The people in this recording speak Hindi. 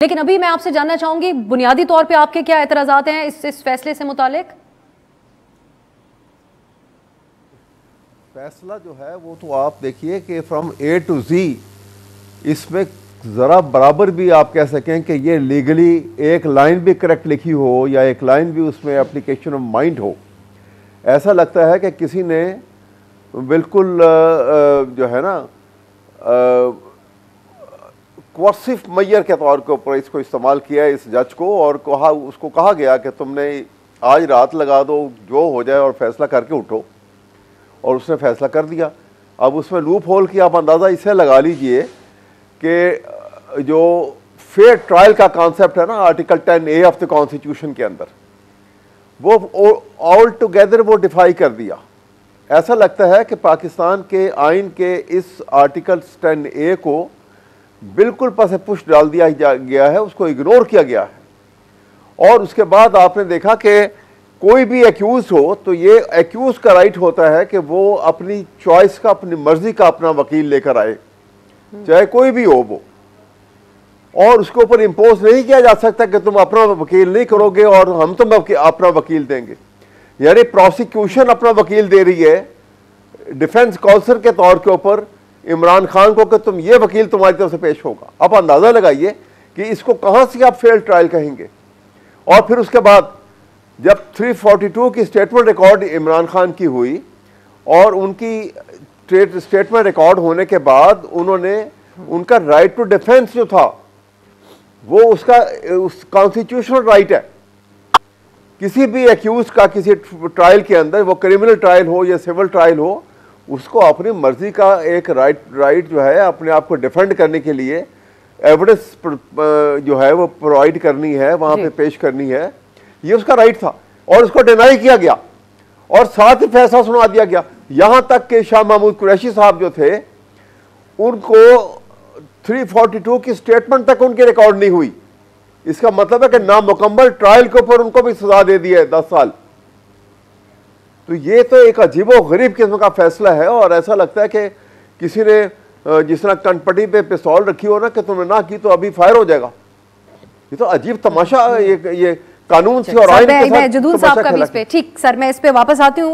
लेकिन अभी मैं आपसे जानना चाहूंगी बुनियादी तौर पे आपके क्या एतराजात हैं इस फैसले से मुतालिक। फैसला जो है वो तो आप देखिए कि फ्रॉम ए टू जी इसमें ज़रा बराबर भी आप कह सकें कि ये लीगली एक लाइन भी करेक्ट लिखी हो या एक लाइन भी उसमें एप्लीकेशन ऑफ माइंड हो, ऐसा लगता है कि किसी ने बिल्कुल जो है ना क्वर्सिव मैयर के तौर के ऊपर इसको इस्तेमाल किया इस जज को, और उसको कहा गया कि तुमने आज रात लगा दो, जो हो जाए और फैसला करके उठो, और उसने फैसला कर दिया। अब उसमें लूप होल की आप अंदाज़ा इससे लगा लीजिए कि जो फेयर ट्रायल का कॉन्सेप्ट है ना article 10A of the constitution के अंदर, वो ऑल टुगेदर वो डिफाई कर दिया। ऐसा लगता है कि पाकिस्तान के आइन के इस आर्टिकल 10A को बिल्कुल पसे पुश डाल दिया गया है, उसको इग्नोर किया गया है। और उसके बाद आपने देखा कि कोई भी एक्यूज हो तो ये एक्यूज का राइट होता है कि वो अपनी चॉइस का, अपनी मर्जी का अपना वकील लेकर आए, चाहे कोई भी हो वो, और उसके ऊपर इम्पोज नहीं किया जा सकता कि तुम अपना वकील नहीं करोगे और हम तुम अपना वकील देंगे। यानी प्रोसिक्यूशन अपना वकील दे रही है डिफेंस काउंसिल के तौर के ऊपर इमरान खान को कि तुम ये वकील तुम्हारी तरफ से पेश होगा। अब अंदाजा लगाइए कि इसको कहां से आप फेयर ट्रायल कहेंगे। और फिर उसके बाद जब 342 की स्टेटमेंट रिकॉर्ड इमरान खान की हुई और उनकी स्टेटमेंट रिकॉर्ड होने के बाद उन्होंने उनका राइट टू डिफेंस जो था वो उसका कॉन्स्टिट्यूशनल राइट है, किसी भी एक्यूज का किसी ट्रायल के अंदर, वो क्रिमिनल ट्रायल हो या सिविल ट्रायल हो, उसको अपनी मर्जी का एक राइट जो है अपने आप को डिफेंड करने के लिए एविडेंस जो है वो प्रोवाइड करनी है, वहां पे पेश करनी है, ये उसका राइट था। और उसको डिनाई किया गया और साथ ही फैसला सुना दिया गया। यहां तक कि शाह महमूद कुरैशी साहब जो थे उनको 342 की स्टेटमेंट तक उनकी रिकॉर्ड नहीं हुई। इसका मतलब है कि नामुकम्मल ट्रायल के ऊपर उनको भी सजा दे दी है 10 साल। तो ये तो एक अजीबो गरीब किस्म का फैसला है, और ऐसा लगता है कि किसी ने जिस तरह कनपट्टी पे पिस्तौल रखी हो ना कि तुमने ना की तो अभी फायर हो जाएगा। ये तो अजीब तमाशा ये कानून से और आइन के साथ जदूल साहब का भी इस पे। ठीक सर, मैं इस पे वापस आती हूँ।